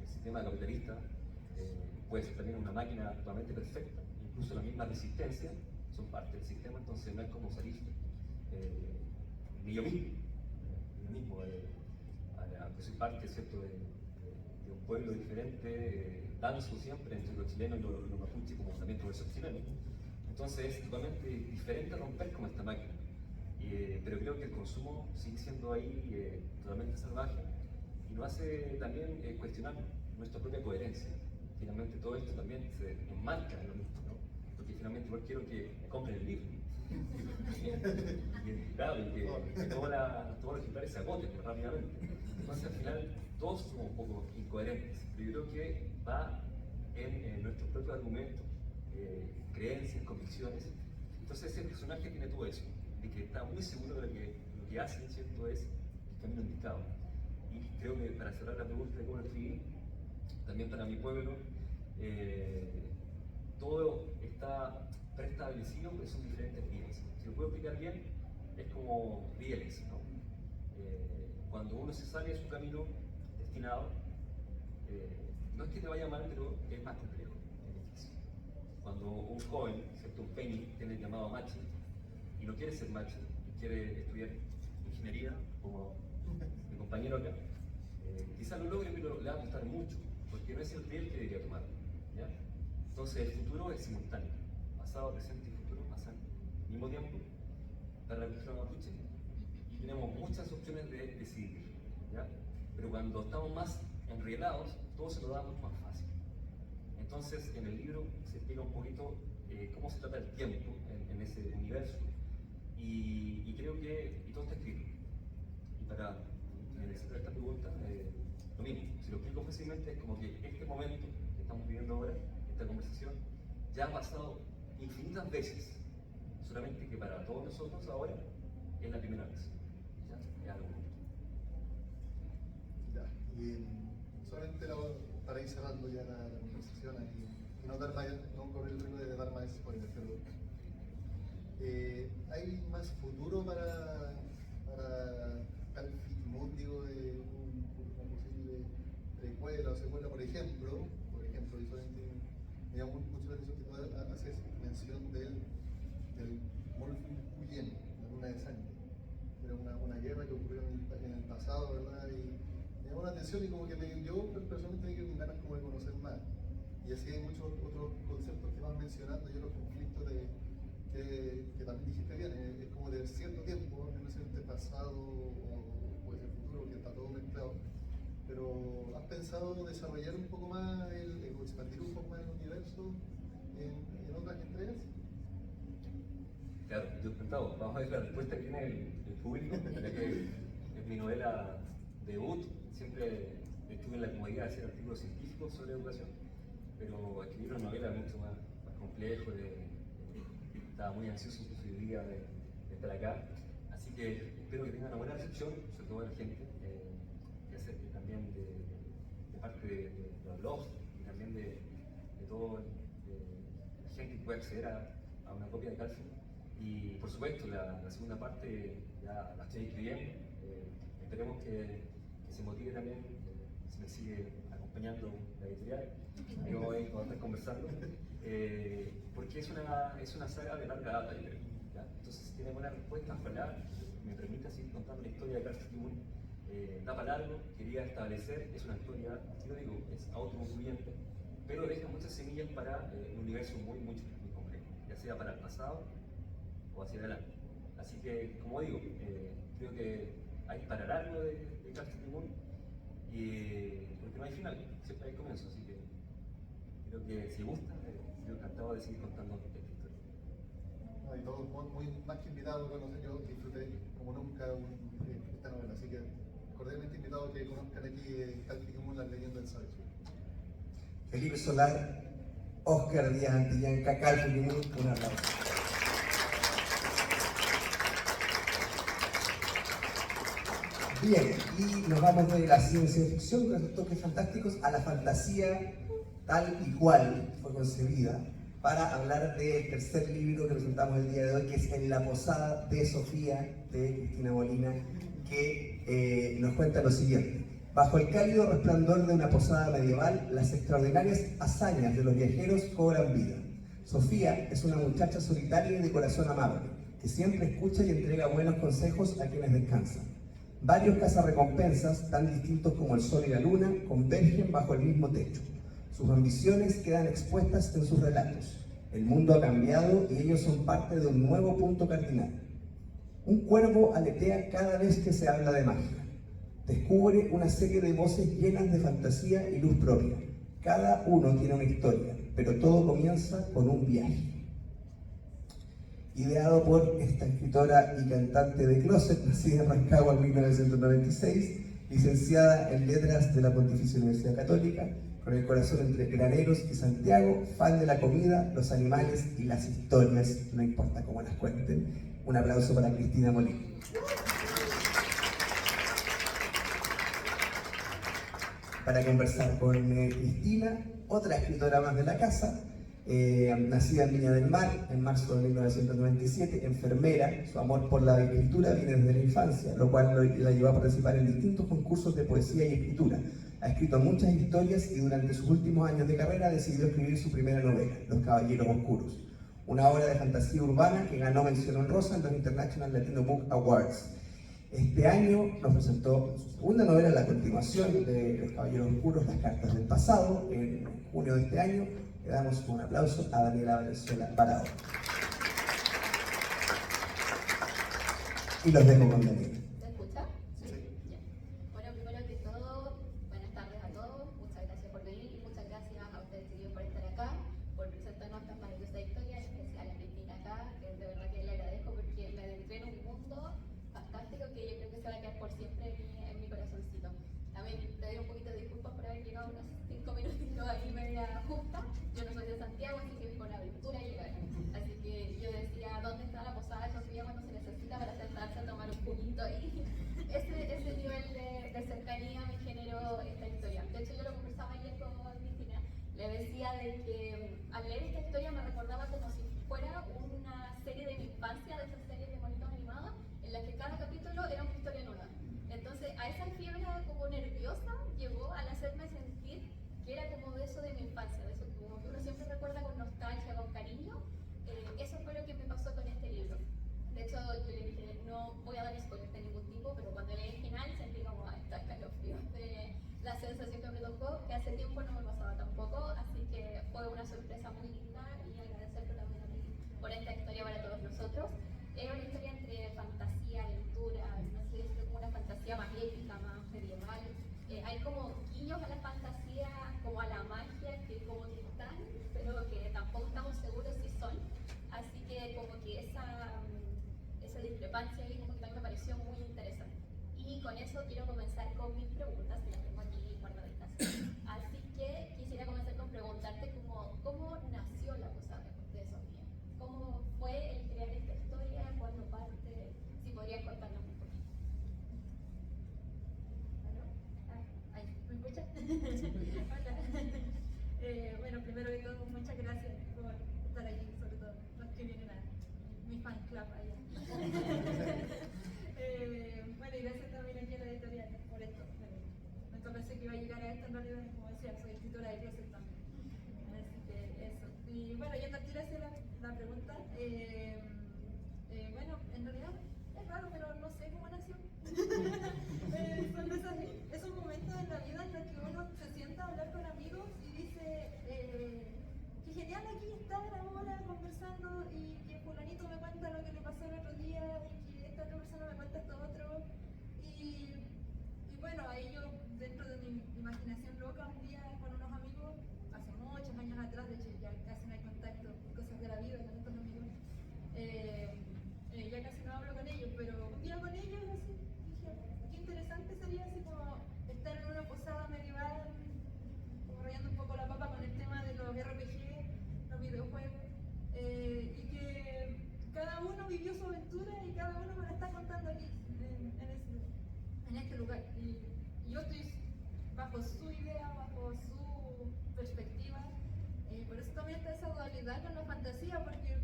El sistema capitalista puede ser también una máquina totalmente perfecta, incluso la misma resistencia son parte del sistema, entonces no es como salir ni yo mismo, aunque soy parte, ¿cierto? de un pueblo diferente, danzo siempre entre los chilenos y los mapuches, como también por eso chilenos. Entonces es totalmente diferente romper con esta máquina. Pero creo que el consumo sigue siendo ahí totalmente salvaje y nos hace también cuestionar nuestra propia coherencia. Finalmente todo esto también se enmarca en lo mismo, ¿no? Porque finalmente igual quiero que me compren el libro. Y claro, y que todos los ejemplares se agoten rápidamente. Entonces al final todos somos un poco incoherentes, pero yo creo que va en nuestros propios argumentos, creencias, convicciones. Entonces ese personaje tiene todo eso, de que está muy seguro de lo que hace, ¿cierto? Es el camino indicado. Y creo que para cerrar la pregunta de cómo lo escribí, también para mi pueblo, todo está preestablecido, pero son diferentes vías. Si lo puedo explicar bien, es como rieles, ¿no? Cuando uno se sale de su camino destinado, no es que te vaya mal, pero es más complejo, es difícil. Cuando un joven, ¿cierto? Un penny, tiene el llamado machi, y no quiere ser machi, y quiere estudiar ingeniería, como mi compañero acá, quizás lo logre, pero le va a costar mucho, porque no es el riel que debería tomar, ¿ya? Entonces el futuro es simultáneo, pasado, presente y futuro pasan al mismo tiempo para la cultura mapuche, y tenemos muchas opciones de decidir, ¿ya? Pero cuando estamos más enrielados, todo se nos da mucho más fácil. Entonces en el libro se explica un poquito cómo se trata el tiempo en ese universo, y creo que todo está escrito. Y para finalizar esta pregunta, lo mismo, si lo explico fácilmente, es como que este momento que estamos viviendo ahora, esta conversación, ya ha pasado infinitas veces, solamente que para todos nosotros ahora es la primera vez. ¿Ya? Es algo bonito. Ya, y solamente para ir cerrando ya la conversación y no correr el riesgo de dar más spoilers, pero ¿hay más futuro para Calfitimón, digo, de una posible precuela o secuela, por ejemplo, y solamente me llamó mucho la atención que tú haces mención del Molfuyén, la luna de sangre. Era una guerra que ocurrió en el pasado, ¿verdad? Y me llamó la atención y como que yo personalmente me quedé con ganas como de conocer más. Y así hay muchos otros conceptos que van mencionando, y los conflictos que también dijiste bien, es como de cierto tiempo, no necesariamente pasado o puede ser futuro, porque está todo mezclado. Pero ¿has pensado desarrollar un poco más, o expandir un poco más el universo en otras entregas? Claro, yo he preguntado, vamos a ver la respuesta que tiene el público, ya que es mi novela debut, siempre estuve en la comodidad de hacer artículos científicos sobre educación, pero escribir una novela es mucho más complejo, estaba muy ansioso incluso hoy día de estar acá, así que espero que tengan una buena recepción, sobre todo de la gente, que hace también de parte de los blogs y también de toda la gente que puede acceder a una copia de Calfitimón. Y por supuesto, la segunda parte ya la estoy escribiendo, esperemos que se motive también, si me sigue acompañando la editorial, ahí vamos a estar conversando, porque es una saga de larga data, yo creo, ¿ya? Entonces si tiene buenas respuestas, ojalá me permita seguir contando la historia de Calfitimón. Da para largo, quería establecer, es una historia, yo digo, es autoconcluyente, pero deja muchas semillas para un universo muy complejo, ya sea para el pasado o hacia adelante. Así que, como digo, creo que hay para largo de Calfitimón, porque no hay final, siempre hay comienzo, así que creo que si gusta, yo encantado de seguir contando esta historia. No, y todos muy más que invitados a conocer, yo disfruté como nunca esta novela, así que cordialmente invitado a que conozcan aquí Calfitimón, la leyenda del Sabio. Felipe Solar, Oscar Díaz Antillán, Calfitimón, un aplauso. Bien, y nos vamos de la ciencia ficción con esos toques fantásticos a la fantasía tal y cual fue concebida para hablar del tercer libro que presentamos el día de hoy, que es En la posada de Sofía, de Cristina Molina, que nos cuenta lo siguiente. Bajo el cálido resplandor de una posada medieval, las extraordinarias hazañas de los viajeros cobran vida. Sofía es una muchacha solitaria y de corazón amable, que siempre escucha y entrega buenos consejos a quienes descansan. Varios cazarrecompensas, tan distintos como el sol y la luna, convergen bajo el mismo techo. Sus ambiciones quedan expuestas en sus relatos. El mundo ha cambiado y ellos son parte de un nuevo punto cardinal. Un cuervo aletea cada vez que se habla de magia. Descubre una serie de voces llenas de fantasía y luz propia. Cada uno tiene una historia, pero todo comienza con un viaje. Ideado por esta escritora y cantante de closet, nacida en Rancagua en 1996, licenciada en Letras de la Pontificia Universidad Católica, con el corazón entre Graneros y Santiago, fan de la comida, los animales y las historias, no importa cómo las cuenten. Un aplauso para Cristina Molina. Para conversar con Cristina, otra escritora más de la casa, nacida en Viña del Mar en marzo de 1997, enfermera. Su amor por la escritura viene desde la infancia, lo cual la llevó a participar en distintos concursos de poesía y escritura. Ha escrito muchas historias y durante sus últimos años de carrera decidió escribir su primera novela, Los Caballeros Oscuros, una obra de fantasía urbana que ganó mención honrosa en los International Latino Book Awards. Este año nos presentó su segunda novela, la continuación de Los Caballeros Oscuros, Las Cartas del Pasado, en junio de este año. Le damos un aplauso a Daniela Valenzuela Parado. Y los dejo con Daniela. ¿Se escucha? Sí. Ya. Bueno, primero que todo, buenas tardes a todos. Muchas gracias por venir y muchas gracias a ustedes, chiquillos, por estar acá, por presentarnos esta maravillosa historia, en especial a Cristina acá, que de verdad que le agradezco porque me adentré en un mundo fantástico que yo creo que se va a quedar por siempre en mi corazoncito. También te doy un poquito de disculpas por haber llegado unos 5 minutitos ahí media justa. Yo no soy de Santiago, así que con la aventura llegar. Así que yo decía, ¿dónde está la posada de Sofía cuando se necesita para sentarse a tomar un juguito ahí? Ese nivel de cercanía me generó esta historia. De hecho, yo lo conversaba ayer con Cristina. Le decía de que al leer esta historia me recordaba como si fuera una serie de mi infancia, de esas series de monitos animados, en las que cada capítulo era una historia nueva. Entonces, a esa fiebre como nerviosa llegó al hacerme sentir que era como de eso de mi infancia, de eso como que uno siempre recuerda con nostalgia, con cariño. Eso fue lo que me pasó con este libro. De hecho, yo le dije, no voy a dar spoilers de ningún tipo, pero cuando leí el final sentí como esta escalofrío de la sensación que me tocó, que hace tiempo no me pasaba tampoco, así que fue una sorpresa muy linda y agradecerle también a ti por esta historia para todos nosotros. Es una historia entre fantasía, aventura, no sé, es como una fantasía más épica, más medieval. Hay como guiños a la fantasía, como a la magia, que como que están, pero que tampoco estamos seguros si son. Así que como que esa discrepancia ahí como que también me pareció muy interesante. Y con eso quiero comenzar con mis preguntas, que las tengo aquí guardaditas. Así que quisiera comenzar con preguntarte cómo nació la posada de Sofía. ¿Cómo fue el crear esta historia? ¿Cuándo parte? Si podrías contarnos un poquito. ¿Aló? Ahí, ¿me escuchas? Hola. Bueno, primero que todo, muchas gracias por estar aquí, sobre todo los que vienen a mi fan club allá. Bueno, y gracias también aquí a la editorial por esto. Nunca pensé que iba a llegar a esto, en realidad, como decía, soy escritora de closet también. Así que eso. Y bueno, yendo al tiro hacia la pregunta, bueno, en realidad es raro, pero no sé cómo nació. Son esos momentos en la vida en los que uno se sienta a hablar con amigos y dice, qué genial aquí estar ahora conversando y que fulanito me cuenta lo que le pasó el otro día y que esta otra persona me cuenta esto otro. Y bueno, ahí yo, dentro de mi imaginación loca, un día con unos amigos, hace muchos años atrás, de hecho ya casi no hay contacto, cosas de la vida con estos amigos, ya casi no hablo con ellos, pero un día con ellos así, dije, qué interesante sería así como estar en una posada medieval, como rayando un poco la papa con el tema de los RPG, los videojuegos, y que cada uno vivió su aventura y cada uno me la está contando aquí, en ese. en este lugar. Y yo estoy bajo su idea, bajo su perspectiva. Por eso también está esa dualidad con la fantasía, porque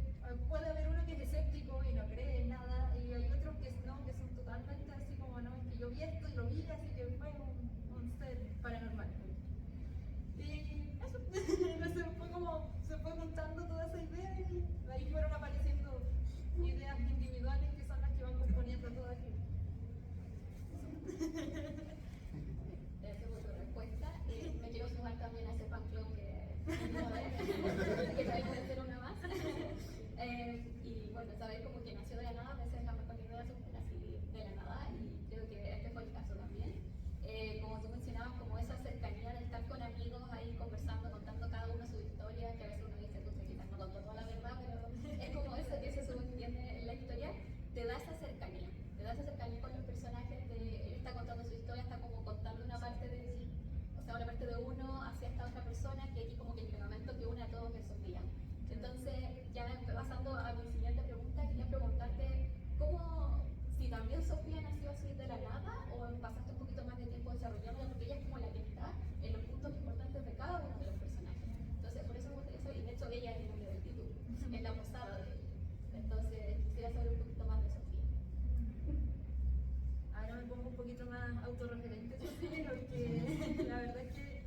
puede haber uno que es escéptico y no cree en nada, y hay otros que no, que son totalmente así como, no, es que yo vi esto y lo vi, así que fue un ser paranormal. Y eso, no sé, fue como, se fue juntando toda esa idea y ahí fueron apareciendo ideas individuales que son las que van componiendo todo aquí. Gracias por tu respuesta. Me quiero sumar también a ese fan club que también puede ser una más. Y bueno, saber como que nació de la nada, a veces la mejor idea surgen así de la nada, y creo que este fue el caso también. Como tú mencionabas, como esa cercanía de estar con amigos ahí conversando, contando cada uno su historia, que a veces uno dice, tú quizás no contó toda la verdad, pero es como eso que se subentiende en la historia, te da esa cercanía con los personajes, él está contando su historia, está como contando una parte de sí, o sea, una parte de uno hacia esta otra persona, que aquí como que el pegamento que une a todos es Sofía. Entonces, ya pasando a mi siguiente pregunta, quería preguntarte, ¿cómo, si también Sofía nació así de la nada, o pasaste un poquito más de tiempo desarrollándola, porque ella es como la que está en los puntos importantes de cada uno de los personajes? Entonces, por eso me gustaría saber, y de hecho ella es el nombre del título, en la posada de ella. Entonces, quisiera saber un poquito más de Sofía. Ahora me pongo un poquito más autorreferente, Sofía, porque la verdad es que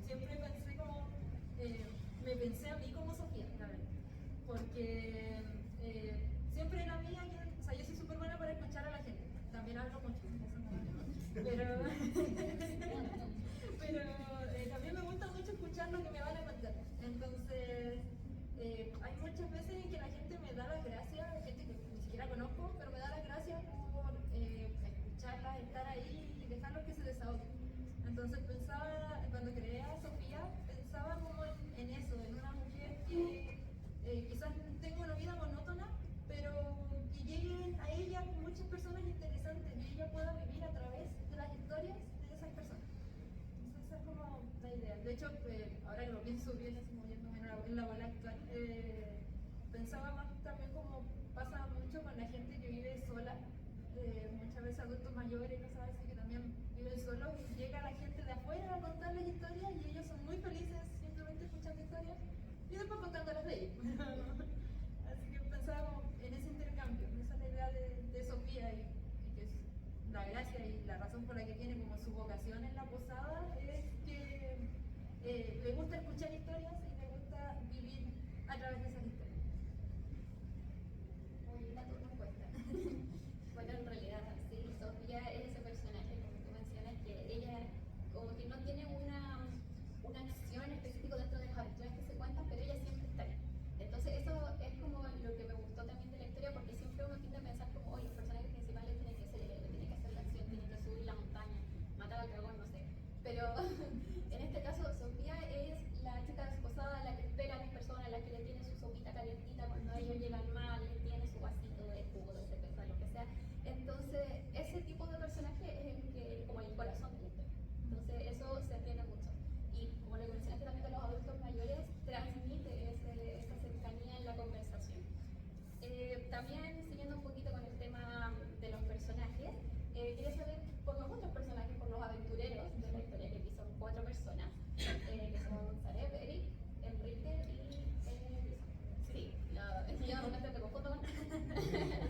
siempre pensé como, me pensé a mí como Sofía, la verdad, porque siempre era mía, o sea, yo soy súper buena para escuchar a la gente, también hablo mucho, eso no vale, pero también me gusta mucho escuchar lo que me van a contar. Entonces, hay muchas veces en que la gente me da las gracias, gente que ni siquiera conozco, pero me da las gracias por escucharlas, estar ahí y dejarlos que se desahoguen. Entonces pensaba, cuando creé a Sofía, pensaba como en eso, en una mujer que quizás tenga una vida monótona, pero que lleguen a ella muchas personas interesantes y ella pueda vivir a través de las historias de esas personas. Entonces esa es como la idea. De hecho, ahora que lo pienso bien, así moviéndome en la bola actual, pensaba más también como pasa mucho con la gente que vive sola, muchas veces adultos mayores, cosas así, que también viven solos, y llega la gente de afuera a contarles historias y ellos son muy felices simplemente escuchando historias y después contándolas de ellos. Así que pensaba como en ese intercambio, esa es la idea de Sofía, y que es la gracia y la razón por la que tiene como su vocación en la posada es que le gusta escuchar historias y le gusta vivir a través de esas historias. Muy linda tu respuesta. Bueno, en realidad, sí, Sofía es ese personaje, como tú mencionas, que ella como que no tiene una acción específica dentro de las aventuras que se cuentan, pero ella siempre está ahí. Entonces eso es como lo que me gustó también de la historia, porque siempre uno tiende a pensar como, oye, los personajes principales tienen que ser ellos, tienen que hacer la acción, tienen que subir la montaña, matar al dragón, no sé. Pero en este caso, Sofía es la chica desposada, la que espera a las personas, la que le tiene su sopita calientita cuando ellos llegan mal, le tiene su vasito de jugo, de cerveza, lo que sea. Entonces, ese tipo de personaje es el que, como el corazón de la historia. Entonces, eso se entiende mucho. Y como lo mencionaste también con los adultos mayores, transmite esa cercanía en la conversación. También, siguiendo un poquito con el tema de los personajes, quería saber por los otros personajes, por los aventureros de la historia, que aquí son 4 personas, que son Sareb, Eric, Enrique y sí, yo realmente me confundo con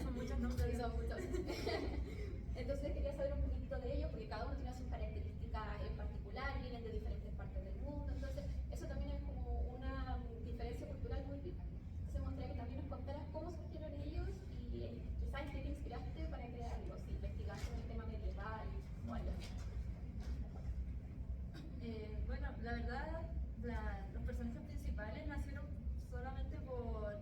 Son muchos nombres. son muchos. Entonces quería saber un poquito de ellos, porque cada uno tiene sus características en particular, vienen de diferentes partes del mundo, entonces eso también es como una diferencia cultural muy rica. Entonces me gustaría que también nos contaras cómo surgieron ellos y quizás en qué te inspiraste para crearlos, si investigaste el tema medieval o algo así. Bueno, la verdad, los personajes principales nacieron solamente por...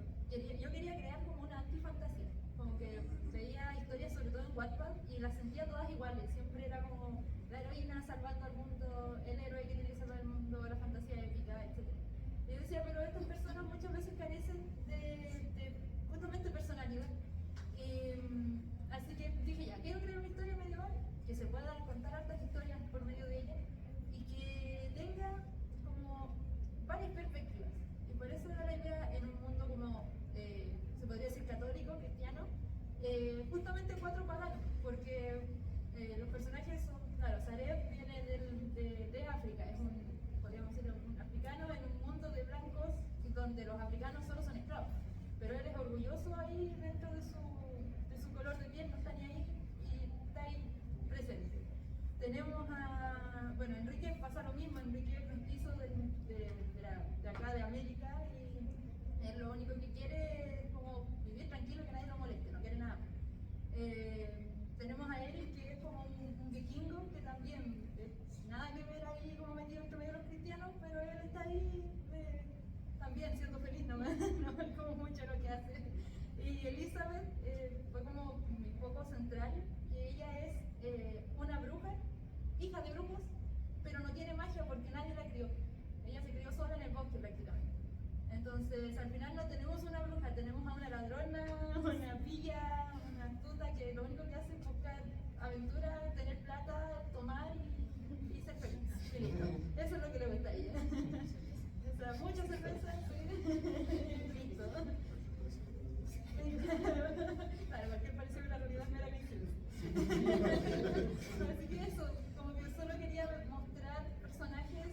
Yo quería crear como una antifantasía, como que veía historias sobre todo en Wattpad y las sentía todas iguales, siempre era como la heroína salvando al mundo, el héroe que tiene que salvar el mundo, la fantasía épica, etc. Y yo decía, pero estas personas muchas veces carecen de justamente personalidad. Así que dije, ya, quiero crear una historia medieval que se pueda contar hartas historias por medio de ella y que tenga como varias perspectivas. Y por eso era la idea en un mundo como, se podría decir católico, cristiano, justamente 4 paganos, porque Los personajes son, claro, Sareb viene de África, es podríamos decir, un africano en un mundo de blancos donde los africanos solo son esclavos. Pero él es orgulloso ahí dentro de su color de piel, no está ni ahí y está ahí presente. Tenemos a, bueno, Enrique pasa lo mismo, Enrique es mestizo de acá de América y él lo único que quiere es como vivir tranquilo, que nadie lo moleste, no quiere nada más. Tenemos a Eric, que es como un vikingo que también nada que ver ahí como metido entre medio de los cristianos, pero él está ahí también siendo feliz, no es como mucho lo que hace. Y Elizabeth fue como mi foco central, que ella es una bruja, hija de brujos, pero no tiene magia porque nadie la crió. Ella se crió sola en el bosque prácticamente. Entonces al final no tenemos una bruja, tenemos a una ladrona, una pilla, una astuta que lo único que hace es buscar aventura, tener plata, tomar y ser feliz. Y listo. Eso es lo que le gusta a ella. O sea, muchas cervezas, sí. Listo. Claro, cualquier parecido con la realidad me la Así que eso, como que solo quería mostrar personajes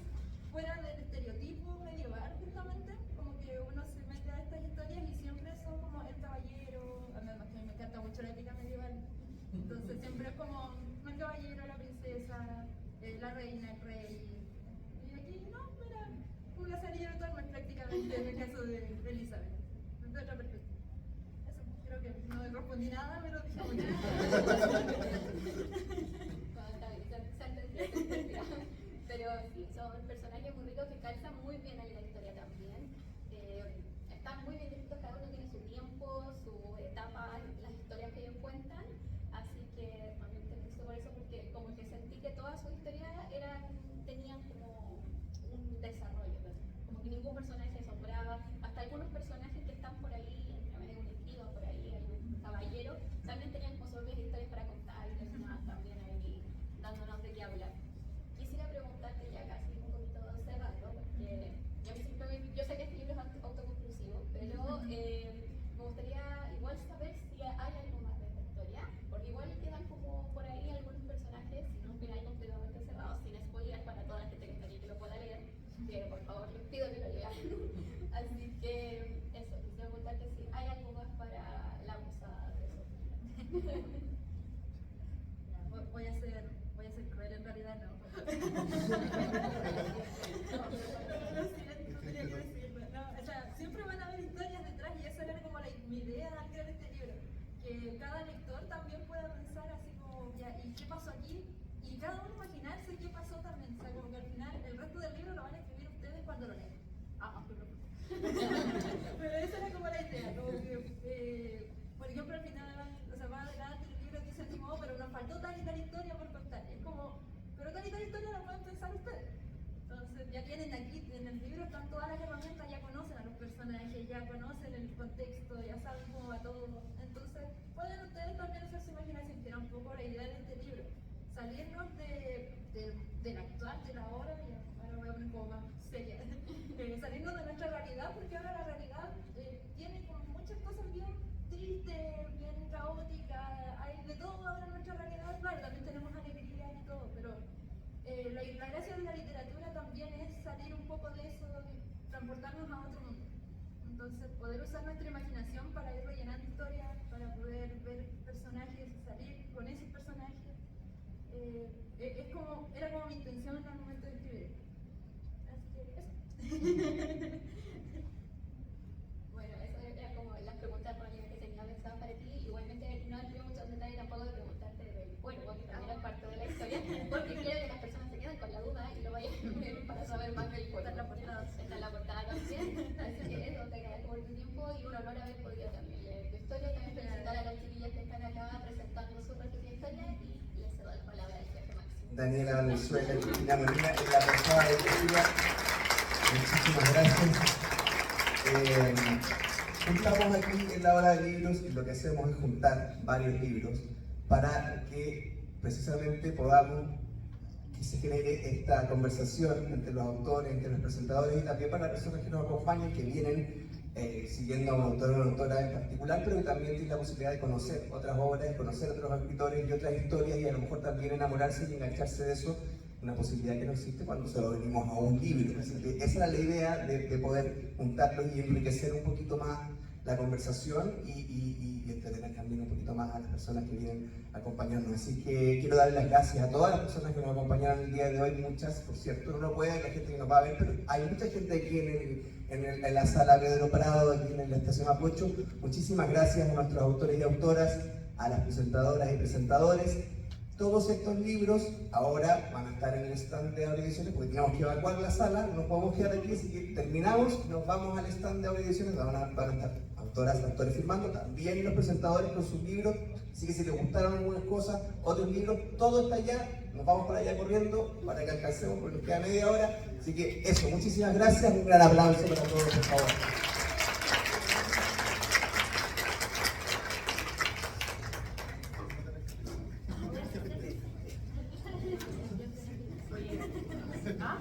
fuera del estereotipo medieval, justamente, como que uno se mete a estas historias y siempre son como el caballero, además que me encanta mucho la épica medieval, entonces siempre es como el caballero, la princesa, la reina, el rey, y aquí no, mira, un Lazarillo Tormes prácticamente en el caso de Elizabeth, desde otra perspectiva. Creo que no respondí nada, pero dije muy bien. Pero sí, son personajes muy ricos que calzan muy bien en la historia también. Están muy bien descritos, cada uno tiene su tiempo, su etapa, las historias que ellos cuentan. Así que también te puse por eso, porque como que sentí que todas sus historias tenían como un desarrollo, ¿verdad? Como que ningún personaje asombraba, hasta algunos personajes que están por ahí, por ahí hay un caballero, también tenían como sus propias historias para contar y personas también ahí dándonos de qué hablar. Quisiera preguntarte ya casi un poquito cerrando, porque yo sé que este libro es autoconclusivo, pero me gustaría igual saber si hay algo más de esta historia, porque igual quedan como por ahí algunos personajes sin un final completamente cerrado, sin spoiler para toda la gente que está aquí que lo pueda leer, que por favor les pido que lo lean. Así que eso, quisiera preguntarte si hay algo más para la musa de Sofía. Voy a ser cruel, en realidad no. Lo siento, tenía que decirlo. No, o sea, siempre van a haber historias detrás y esa era como mi idea al crear este libro. Que cada lector también pueda pensar así como, ya, ¿y qué pasó aquí? Y cada uno imaginarse qué pasó también. O sea, como que al final el resto del libro lo van a escribir ustedes cuando lo lean. Pero esa era como la idea, como que, por ejemplo, al final, o sea, más adelante el libro dice así como, pero nos faltó tal y tal historia por contar. Es como, pero tal y tal historia la pueden pensar ustedes. Entonces ya tienen aquí, en el libro están todas las herramientas, ya conocen a los personajes, ya conocen el contexto, ya saben cómo va todo. Entonces pueden ustedes también hacer su imaginación, que era un poco la idea de este libro. Salirnos del actual, de la hora, y ahora voy a poner un poco más seria. Salirnos de nuestra realidad, porque ahora la realidad tiene como muchas cosas bien tristes, bien caóticas, hay de todo ahora en nuestra realidad. Claro, también tenemos alegría y todo, pero la gracia de la literatura también es salir un poco de eso, de transportarnos a otro mundo. Entonces, poder usar nuestra imaginación para ir rellenando historias, para poder ver personajes, salir con esos personajes. Era como mi intención en el momento de escribir. Así que eso. Bueno, eso era como las preguntas que tenía pensadas para ti. Igualmente no entré mucho en detalle tampoco de preguntarte del cuervo, que también es parte de la historia, porque quiero que las personas se queden con la duda y lo vayan a ver para saber más del cuervo. Está en la portada también. Así que eso, te agradezco por tu tiempo y un honor haber podido también leer tu historia, también felicitar a las chiquillas que están acá presentando su respectiva historia y les cedo la palabra al jefe Máximo. Daniela Valenzuela y Cristina Molina en la portada de este libro. Muchísimas gracias. Juntamos aquí en la hora de libros y lo que hacemos es juntar varios libros para que precisamente podamos que se genere esta conversación entre los autores, entre los presentadores y también para las personas que nos acompañan, que vienen siguiendo a un autor o una autora en particular, pero que también tiene la posibilidad de conocer otras obras, de conocer otros escritores y otras historias y a lo mejor también enamorarse y engancharse de eso, una posibilidad que no existe cuando solo venimos a un libro. Así que esa era la idea de poder juntarlos y enriquecer un poquito más la conversación y entretener también un poquito más a las personas que vienen a acompañarnos. Así que quiero darle las gracias a todas las personas que nos acompañaron el día de hoy, muchas, por cierto, no lo puede, la gente que nos va a ver, pero hay mucha gente aquí en la sala Pedro Prado, aquí en la Estación Mapocho. Muchísimas gracias a nuestros autores y autoras, a las presentadoras y presentadores. Todos estos libros ahora van a estar en el stand de Audioediciones porque tenemos que evacuar la sala, no nos podemos quedar aquí, así que terminamos, nos vamos al stand de Audioediciones, van a estar autoras, autores firmando, también los presentadores con sus libros, así que si les gustaron algunas cosas, otros libros, todo está allá, nos vamos para allá corriendo para que alcancemos porque nos queda media hora, así que eso, muchísimas gracias, un gran aplauso para todos, por favor. ¿Ah?